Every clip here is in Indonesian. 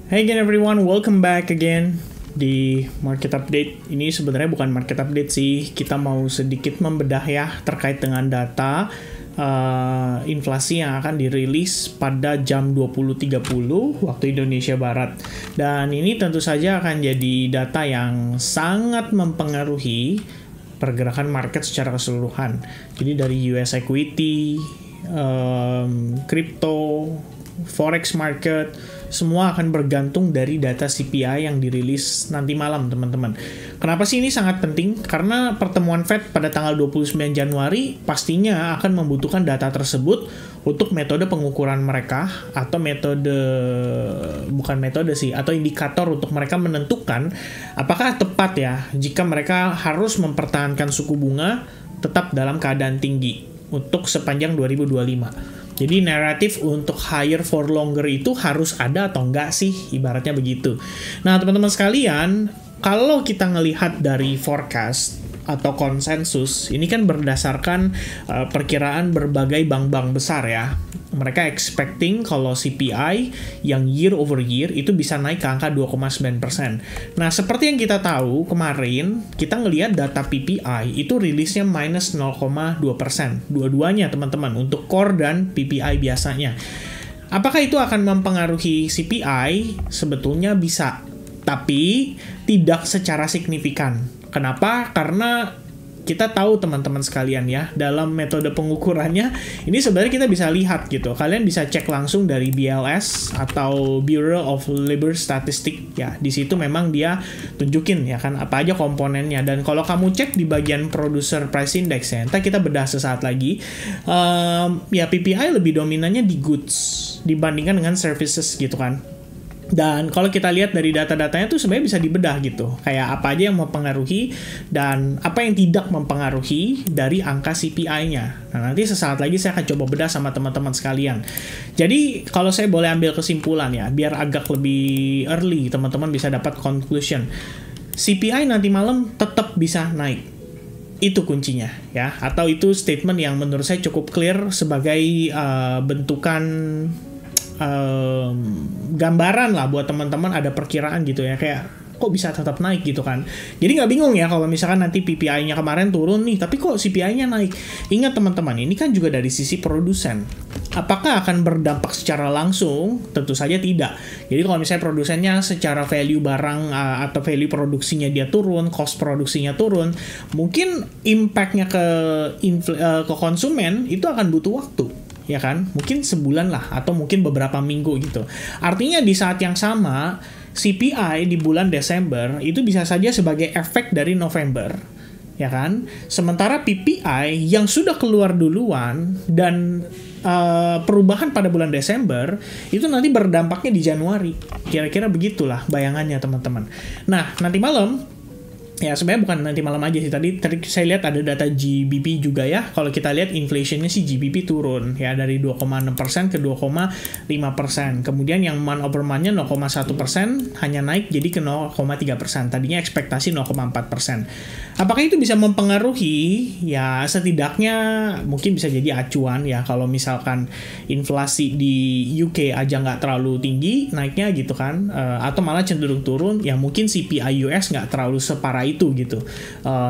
Hey again everyone, welcome back again di market update. Ini sebenarnya bukan market update sih, kita mau sedikit membedah ya terkait dengan data inflasi yang akan dirilis pada jam 20.30 waktu Indonesia Barat. Dan ini tentu saja akan jadi data yang sangat mempengaruhi pergerakan market secara keseluruhan. Jadi dari US equity, crypto, forex market, semua akan bergantung dari data CPI yang dirilis nanti malam, teman-teman. Kenapa sih ini sangat penting? Karena pertemuan Fed pada tanggal 29 Januari pastinya akan membutuhkan data tersebut untuk metode pengukuran mereka, atau atau indikator untuk mereka menentukan apakah tepat ya jika mereka harus mempertahankan suku bunga tetap dalam keadaan tinggi untuk sepanjang 2025. Jadi naratif untuk higher for longer itu harus ada atau enggak sih, ibaratnya begitu. Nah teman-teman sekalian, kalau kita ngelihat dari forecast atau konsensus, ini kan berdasarkan perkiraan berbagai bank-bank besar ya. Mereka expecting kalau CPI yang year over year itu bisa naik ke angka 2,9%. Nah, seperti yang kita tahu kemarin, kita ngelihat data PPI itu rilisnya minus 0,2%. Dua-duanya teman-teman, untuk core dan PPI biasanya. Apakah itu akan mempengaruhi CPI? Sebetulnya bisa, tapi tidak secara signifikan. Kenapa? Karena kita tahu teman-teman sekalian ya, dalam metode pengukurannya ini sebenarnya kita bisa lihat gitu. Kalian bisa cek langsung dari BLS atau Bureau of Labor Statistics ya. Di situ memang dia tunjukin ya kan apa aja komponennya. Dan kalau kamu cek di bagian Producer Price Index ya, entah kita bedah sesaat lagi, ya PPI lebih dominannya di goods dibandingkan dengan services gitu kan. Dan kalau kita lihat dari data-datanya tuh sebenarnya bisa dibedah gitu. Kayak apa aja yang mempengaruhi dan apa yang tidak mempengaruhi dari angka CPI-nya. Nah, nanti sesaat lagi saya akan coba bedah sama teman-teman sekalian. Jadi, kalau saya boleh ambil kesimpulan ya, biar agak lebih early, teman-teman bisa dapat conclusion. CPI nanti malam tetap bisa naik. Itu kuncinya ya. Atau itu statement yang menurut saya cukup clear sebagai bentukan gambaran lah buat teman-teman, ada perkiraan gitu ya, kayak kok bisa tetap naik gitu kan. Jadi nggak bingung ya kalau misalkan nanti PPI-nya kemarin turun nih, tapi kok CPI-nya naik. Ingat teman-teman, ini kan juga dari sisi produsen. Apakah akan berdampak secara langsung? Tentu saja tidak. Jadi kalau misalnya produsennya secara value barang atau value produksinya dia turun, cost produksinya turun, mungkin impact-nya ke konsumen itu akan butuh waktu. Ya kan, mungkin sebulan lah atau mungkin beberapa minggu gitu. Artinya di saat yang sama CPI di bulan Desember itu bisa saja sebagai efek dari November, ya kan. Sementara PPI yang sudah keluar duluan dan perubahan pada bulan Desember itu nanti berdampaknya di Januari. Kira-kira begitulah bayangannya teman-teman. Nah nanti malam, ya sebenarnya bukan nanti malam aja sih, tadi saya lihat ada data GBP juga ya. Kalau kita lihat inflationnya sih GBP turun ya dari 2,6% ke 2,5%. Kemudian yang month over month-nya 0,1% hanya naik jadi ke 0,3%. Tadinya ekspektasi 0,4%. Apakah itu bisa mempengaruhi? Ya setidaknya mungkin bisa jadi acuan ya, kalau misalkan inflasi di UK aja nggak terlalu tinggi naiknya gitu kan, atau malah cenderung turun, ya mungkin CPI US nggak terlalu separah itu gitu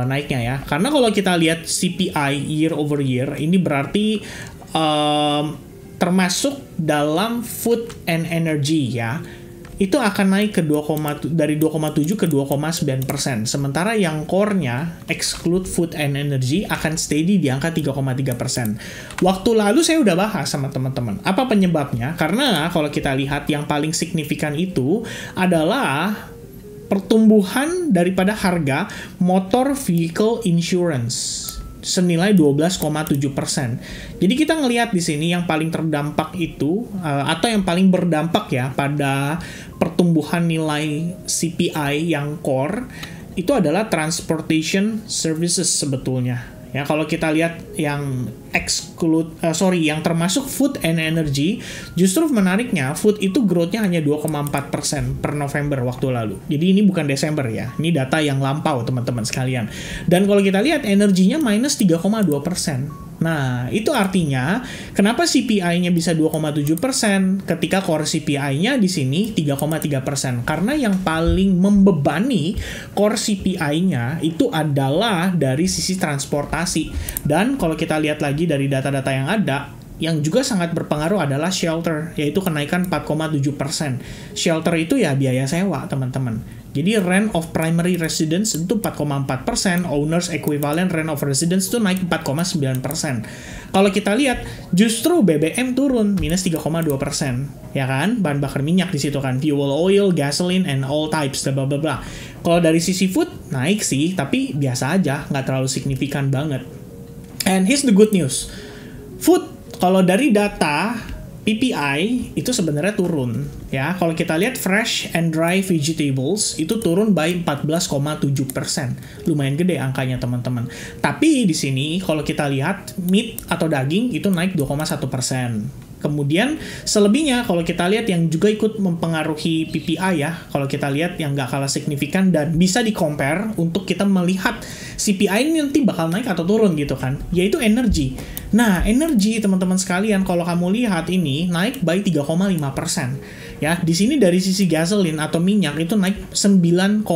naiknya ya. Karena kalau kita lihat CPI year over year ini berarti termasuk dalam food and energy ya, itu akan naik ke dari 2,7 ke 2,9%. Sementara yang core-nya exclude food and energy akan steady di angka 3,3%. Waktu lalu saya udah bahas sama teman-teman apa penyebabnya. Karena kalau kita lihat yang paling signifikan itu adalah pertumbuhan daripada harga motor vehicle insurance senilai 12,7%. Jadi kita ngelihat di sini yang paling terdampak itu atau yang paling berdampak ya pada pertumbuhan nilai CPI yang core itu adalah transportation services sebetulnya. Ya, kalau kita lihat yang yang termasuk food and energy, justru menariknya food itu growth-nya hanya 2,4% per November waktu lalu. Jadi ini bukan Desember ya, ini data yang lampau teman-teman sekalian. Dan kalau kita lihat energinya minus 3,2%. Nah, itu artinya kenapa CPI-nya bisa 2,7% ketika core CPI-nya di sini 3,3%. Karena yang paling membebani core CPI-nya itu adalah dari sisi transportasi. Dan kalau kita lihat lagi dari data-data yang ada, yang juga sangat berpengaruh adalah shelter, yaitu kenaikan 4,7%. Shelter itu ya biaya sewa, teman-teman. Jadi rent of primary residence itu 4,4%, owners equivalent rent of residence itu naik 4,9%. Kalau kita lihat, justru BBM turun, minus 3,2%. Ya kan? Bahan bakar minyak di situ kan, fuel oil, gasoline, and all types, bla bla bla. Kalau dari sisi food, naik sih, tapi biasa aja, nggak terlalu signifikan banget. And here's the good news. Food, kalau dari data PPI itu sebenarnya turun ya. Kalau kita lihat fresh and dry vegetables itu turun by 14,7%. Lumayan gede angkanya teman-teman. Tapi di sini kalau kita lihat meat atau daging itu naik 2,1%. Kemudian selebihnya kalau kita lihat yang juga ikut mempengaruhi PPI ya, kalau kita lihat yang nggak kalah signifikan dan bisa di-compare untuk kita melihat CPI ini nanti bakal naik atau turun gitu kan, yaitu energi. Nah, energi teman-teman sekalian kalau kamu lihat ini naik by 3,5%. Ya, di sini dari sisi gasoline atau minyak itu naik 9,7%.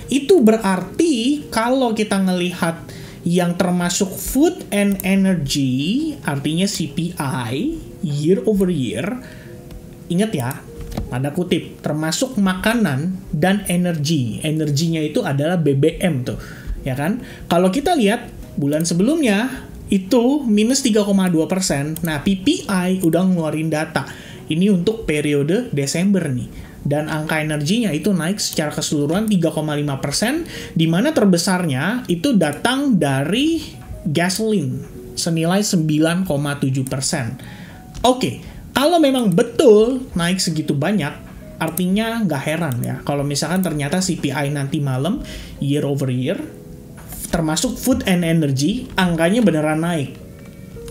Itu berarti kalau kita ngelihat yang termasuk food and energy, artinya CPI, year over year, ingat ya, tanda kutip, termasuk makanan dan energi. Energinya itu adalah BBM tuh, ya kan? Kalau kita lihat bulan sebelumnya, itu minus 3,2%. Nah, PPI udah ngeluarin data. Ini untuk periode Desember nih. Dan angka energinya itu naik secara keseluruhan 3,5%, di mana terbesarnya itu datang dari gasoline, senilai 9,7%. Oke, kalau memang betul naik segitu banyak, artinya nggak heran ya, kalau misalkan ternyata CPI nanti malam, year over year, termasuk food and energy, angkanya beneran naik.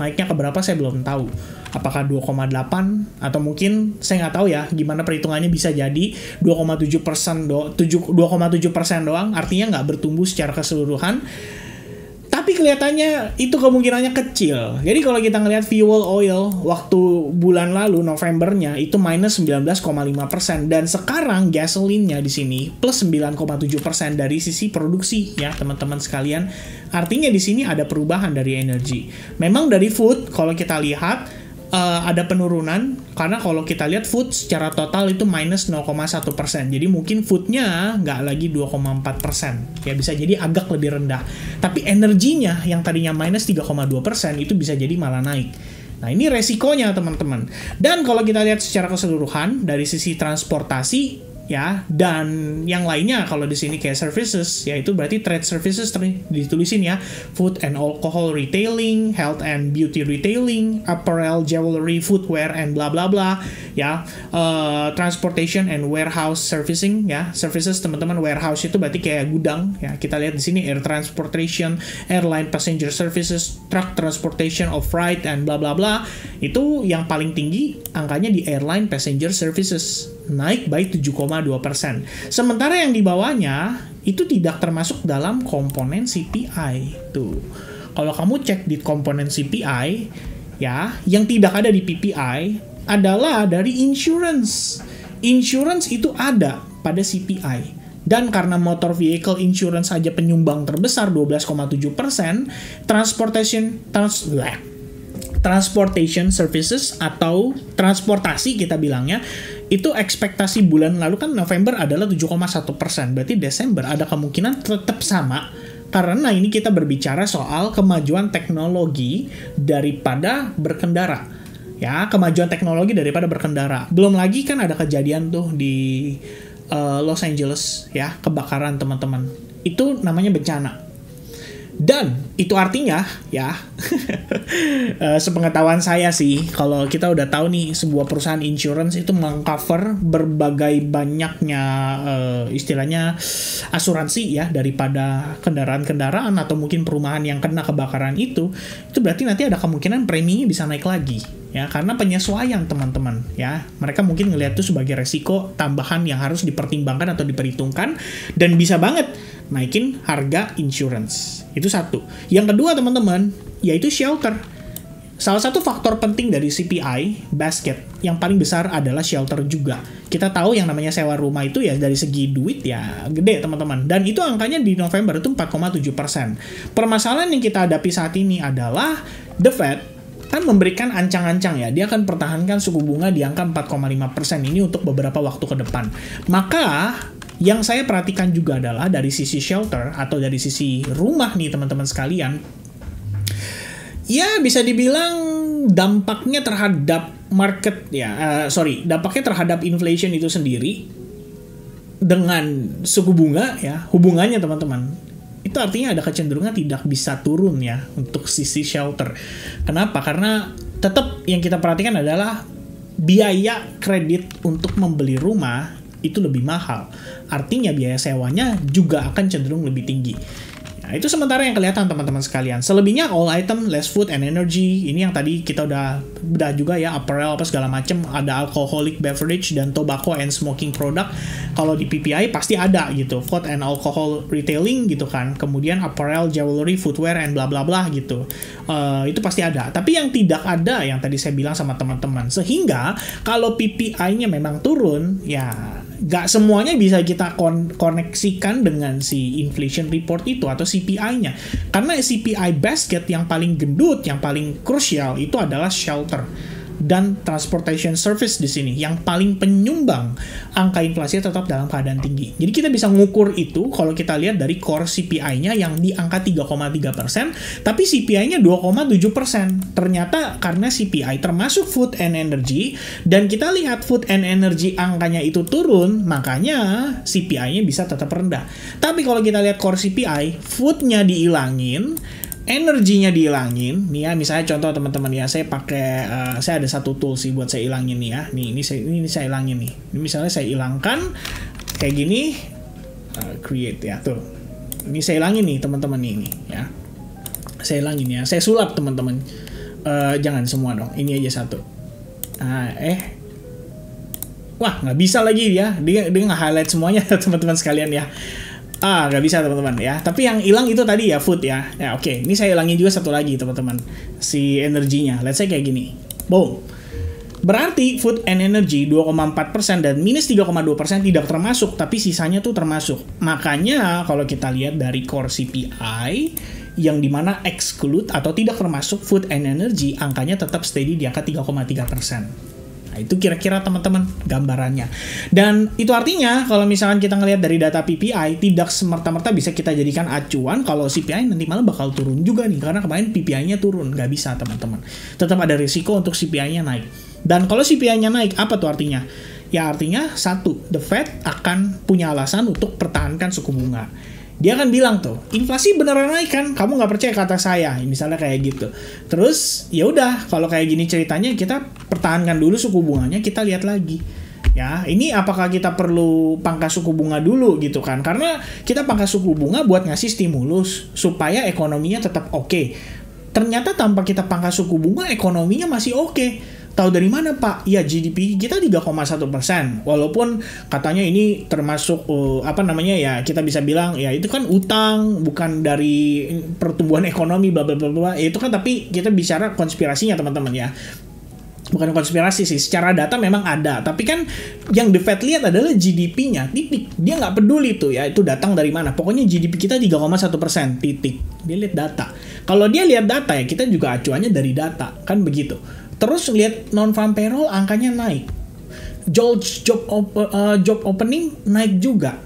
Naiknya ke berapa saya belum tahu. Apakah 2,8 atau mungkin saya nggak tahu ya gimana perhitungannya, bisa jadi 2,7% doang, artinya nggak bertumbuh secara keseluruhan. Tapi kelihatannya itu kemungkinannya kecil. Jadi kalau kita ngelihat fuel oil waktu bulan lalu Novembernya itu minus 19,5%, dan sekarang gasolinnya di sini plus 9,7% dari sisi produksi ya teman-teman sekalian. Artinya di sini ada perubahan dari energi. Memang dari food kalau kita lihat ada penurunan, karena kalau kita lihat food secara total itu minus 0,1%. Jadi mungkin foodnya nggak lagi 2,4%. Ya bisa jadi agak lebih rendah. Tapi energinya yang tadinya minus 3,2% itu bisa jadi malah naik. Nah ini resikonya teman-teman. Dan kalau kita lihat secara keseluruhan dari sisi transportasi, ya, dan yang lainnya kalau di sini kayak services, yaitu berarti trade services ditulisin ya, food and alcohol retailing, health and beauty retailing, apparel, jewelry, footwear and bla bla bla, ya, transportation and warehouse servicing, ya, services teman-teman. Warehouse itu berarti kayak gudang, ya, kita lihat di sini air transportation, airline passenger services, truck transportation of freight and bla bla bla. Itu yang paling tinggi angkanya di airline passenger services, naik by 7,2%. Sementara yang di bawahnya itu tidak termasuk dalam komponen CPI. Tuh. Kalau kamu cek di komponen CPI, ya, yang tidak ada di PPI adalah dari insurance. Insurance itu ada pada CPI. Dan karena motor vehicle insurance saja penyumbang terbesar 12,7%, transportation services atau transportasi kita bilangnya, itu ekspektasi bulan lalu kan November adalah 7,1%. Berarti Desember ada kemungkinan tetap sama. Karena ini kita berbicara soal kemajuan teknologi daripada berkendara. Ya, kemajuan teknologi daripada berkendara. Belum lagi kan ada kejadian tuh di Los Angeles, ya, kebakaran teman-teman. Itu namanya bencana. Dan itu artinya ya, sepengetahuan saya sih, kalau kita udah tahu nih sebuah perusahaan insurance itu mengcover berbagai banyaknya istilahnya asuransi ya, daripada kendaraan-kendaraan atau mungkin perumahan yang kena kebakaran itu berarti nanti ada kemungkinan preminya bisa naik lagi ya, karena penyesuaian teman-teman ya. Mereka mungkin ngelihat itu sebagai resiko tambahan yang harus dipertimbangkan atau diperhitungkan, dan bisa banget naikin harga insurance. Itu satu. Yang kedua teman-teman, yaitu shelter. Salah satu faktor penting dari CPI basket yang paling besar adalah shelter juga. Kita tahu yang namanya sewa rumah itu ya dari segi duit ya gede teman-teman. Dan itu angkanya di November itu 4,7%. Permasalahan yang kita hadapi saat ini adalah The Fed kan memberikan ancang-ancang ya, dia akan pertahankan suku bunga di angka 4,5% ini untuk beberapa waktu ke depan. Maka yang saya perhatikan juga adalah dari sisi shelter atau dari sisi rumah nih teman-teman sekalian, ya bisa dibilang dampaknya terhadap market ya, dampaknya terhadap inflation itu sendiri dengan suku bunga ya, hubungannya teman-teman, itu artinya ada kecenderungan tidak bisa turun ya untuk sisi shelter. Kenapa? Karena tetap yang kita perhatikan adalah biaya kredit untuk membeli rumah itu lebih mahal. Artinya biaya sewanya juga akan cenderung lebih tinggi. Nah, itu sementara yang kelihatan teman-teman sekalian. Selebihnya all item, less food and energy. Ini yang tadi kita udah juga ya, apparel apa segala macam, ada alcoholic beverage dan tobacco and smoking product. Kalau di PPI pasti ada gitu, food and alcohol retailing gitu kan. Kemudian apparel, jewelry, footwear and bla bla bla gitu. Itu pasti ada. Tapi yang tidak ada yang tadi saya bilang sama teman-teman. Sehingga kalau PPI-nya memang turun, ya nggak semuanya bisa kita koneksikan dengan si inflation report itu atau CPI-nya. Karena CPI basket yang paling gendut, yang paling krusial itu adalah shelter dan transportation service di sini yang paling penyumbang angka inflasi tetap dalam keadaan tinggi. Jadi kita bisa ngukur itu kalau kita lihat dari core CPI-nya yang di angka 3,3%, tapi CPI-nya 2,7%. Ternyata karena CPI termasuk food and energy, dan kita lihat food and energy angkanya itu turun, makanya CPI-nya bisa tetap rendah. Tapi kalau kita lihat core CPI, food-nya dihilangin, energinya dihilangin, nih ya, misalnya contoh teman-teman ya, saya pakai, saya ada satu tool sih buat saya hilangin nih ya, ini saya hilangin nih, ini misalnya saya hilangkan kayak gini, create ya, tuh, ini saya hilangin nih teman-teman ini ya, saya hilangin ya, saya sulap teman-teman, jangan semua dong, ini aja satu, wah nggak bisa lagi ya, dia nge-highlight semuanya teman-teman sekalian ya. Nggak bisa teman-teman ya. Tapi yang hilang itu tadi ya food ya. Ya oke. Ini saya hilangin juga satu lagi teman-teman. Si energinya. Let's say kayak gini. Boom. Berarti food and energy 2,4% dan minus 3,2% tidak termasuk. Tapi sisanya tuh termasuk. Makanya kalau kita lihat dari core CPI yang dimana exclude atau tidak termasuk food and energy, angkanya tetap steady di angka 3,3%. Nah, itu kira-kira teman-teman gambarannya. Dan itu artinya kalau misalkan kita ngelihat dari data PPI, tidak semerta-merta bisa kita jadikan acuan kalau CPI nanti malah bakal turun juga nih. Karena kemarin PPI-nya turun. Nggak bisa teman-teman. Tetap ada risiko untuk CPI-nya naik. Dan kalau CPI-nya naik, apa tuh artinya? Ya artinya, satu, The Fed akan punya alasan untuk pertahankan suku bunga. Dia akan bilang tuh, inflasi beneran naik kan? Kamu nggak percaya kata saya, misalnya kayak gitu. Terus ya udah, kalau kayak gini ceritanya, kita pertahankan dulu suku bunganya, kita lihat lagi. Ya, ini apakah kita perlu pangkas suku bunga dulu gitu kan? Karena kita pangkas suku bunga buat ngasih stimulus supaya ekonominya tetap oke. Ternyata tanpa kita pangkas suku bunga, ekonominya masih oke. Tahu dari mana Pak? Ya GDP kita 3,1%. Walaupun katanya ini termasuk ya kita bisa bilang ya itu kan utang, bukan dari pertumbuhan ekonomi bla bla bla bla. Itu kan tapi kita bicara konspirasinya teman-teman ya. Bukan konspirasi sih, secara data memang ada. Tapi kan yang The Fed lihat adalah GDP-nya, titik. Dia nggak peduli tuh ya, itu datang dari mana. Pokoknya GDP kita 3,1%, titik. Dia lihat data. Kalau dia lihat data ya, kita juga acuannya dari data. Kan begitu. Terus lihat non-farm payroll angkanya naik. Job opening naik juga.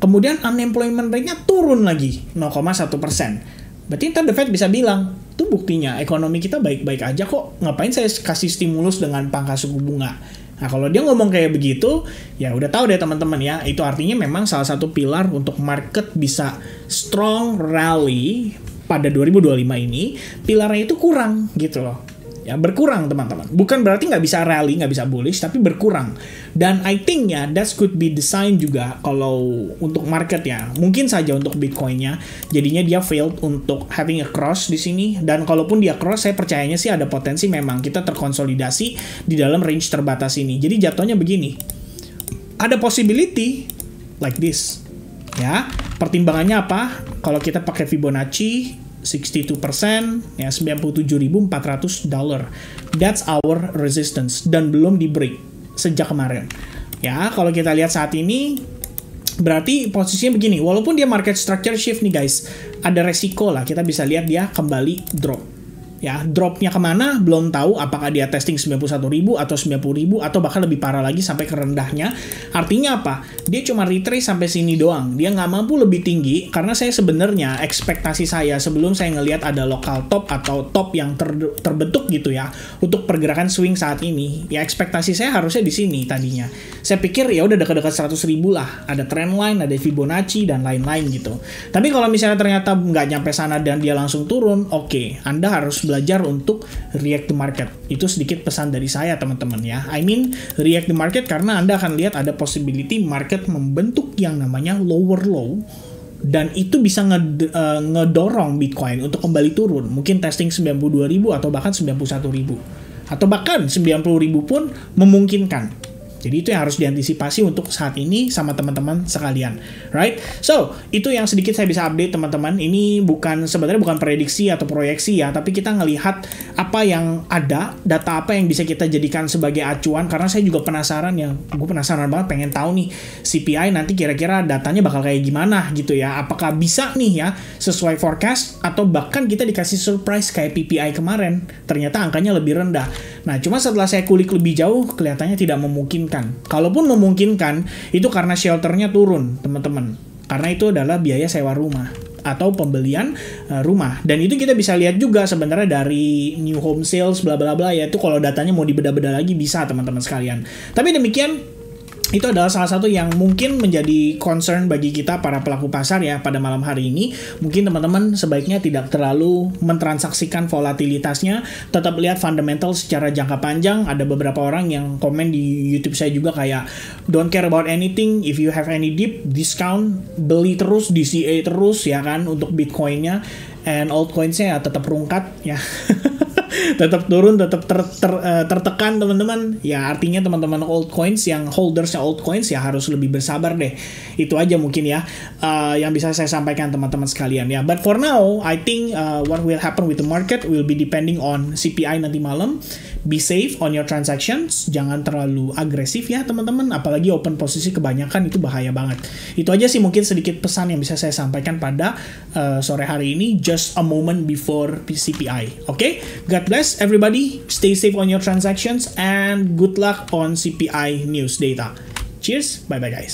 Kemudian unemployment rate-nya turun lagi 0,1%. Berarti ntar The Fed bisa bilang, itu buktinya ekonomi kita baik-baik aja kok. Ngapain saya kasih stimulus dengan pangkas suku bunga? Nah kalau dia ngomong kayak begitu, ya udah tahu deh teman-teman ya. Itu artinya memang salah satu pilar untuk market bisa strong rally pada 2025 ini pilarnya itu kurang gitu loh. Ya, berkurang teman-teman. Bukan berarti nggak bisa rally, nggak bisa bullish, tapi berkurang. Dan I think ya, that could be design juga kalau untuk market ya. Mungkin saja untuk Bitcoin-nya, jadinya dia failed untuk having a cross di sini. Dan kalaupun dia cross, saya percayanya sih ada potensi memang kita terkonsolidasi di dalam range terbatas ini. Jadi jatuhnya begini, ada possibility like this. Ya, pertimbangannya apa? Kalau kita pakai Fibonacci 62%, ya $97.400. That's our resistance dan belum di break sejak kemarin. Ya, kalau kita lihat saat ini berarti posisinya begini. Walaupun dia market structure shift nih guys, ada resiko lah. Kita bisa lihat dia kembali drop. Ya, dropnya kemana belum tahu, apakah dia testing 91.000 atau 90.000 atau bahkan lebih parah lagi sampai ke rendahnya. Artinya apa? Dia cuma retrace sampai sini doang. Dia nggak mampu lebih tinggi karena saya sebenarnya ekspektasi saya sebelum saya ngelihat ada local top atau top yang terbentuk gitu ya untuk pergerakan swing saat ini. Ya ekspektasi saya harusnya di sini tadinya. Saya pikir ya udah dekat-dekat 100.000 lah. Ada trend line, ada Fibonacci dan lain-lain gitu. Tapi kalau misalnya ternyata nggak nyampe sana dan dia langsung turun, oke, Anda harus belajar untuk react the market. Itu sedikit pesan dari saya teman-teman ya. I mean react the market karena Anda akan lihat ada possibility market membentuk yang namanya lower low dan itu bisa ngedorong Bitcoin untuk kembali turun. Mungkin testing 92.000 atau bahkan 91.000 atau bahkan 90.000 pun memungkinkan. Jadi itu yang harus diantisipasi untuk saat ini sama teman-teman sekalian, right? So, itu yang sedikit saya bisa update teman-teman. Ini sebenarnya bukan prediksi atau proyeksi ya, tapi kita ngelihat apa yang ada, data apa yang bisa kita jadikan sebagai acuan. Karena saya juga penasaran ya, gue penasaran banget pengen tahu nih CPI nanti kira-kira datanya bakal kayak gimana gitu ya. Apakah bisa nih ya sesuai forecast atau bahkan kita dikasih surprise kayak PPI kemarin, ternyata angkanya lebih rendah. Nah, cuma setelah saya kulik lebih jauh, kelihatannya tidak memungkinkan. Kalaupun memungkinkan, itu karena shelternya turun, teman-teman. Karena itu adalah biaya sewa rumah atau pembelian rumah. Dan itu kita bisa lihat juga sebenarnya dari new home sales, bla bla bla ya. Itu kalau datanya mau dibedah-bedah lagi bisa, teman-teman sekalian. Tapi demikian, itu adalah salah satu yang mungkin menjadi concern bagi kita para pelaku pasar ya pada malam hari ini. Mungkin teman-teman sebaiknya tidak terlalu mentransaksikan volatilitasnya, tetap lihat fundamental secara jangka panjang. Ada beberapa orang yang komen di YouTube saya juga kayak don't care about anything, if you have any dip, discount, beli terus, DCA terus ya kan untuk Bitcoinnya, and altcoinsnya ya tetap rungkat ya. Tetap turun, tetap tertekan teman-teman. Ya artinya teman-teman altcoins yang holdersnya altcoins ya harus lebih bersabar deh. Itu aja mungkin ya yang bisa saya sampaikan teman-teman sekalian ya. But for now, I think what will happen with the market will be depending on CPI nanti malam. Be safe on your transactions, jangan terlalu agresif ya teman-teman. Apalagi open posisi kebanyakan itu bahaya banget. Itu aja sih mungkin sedikit pesan yang bisa saya sampaikan pada sore hari ini. Just a moment before CPI. Okay? God bless everybody. Stay safe on your transactions and good luck on CPI news data. Cheers. Bye-bye guys.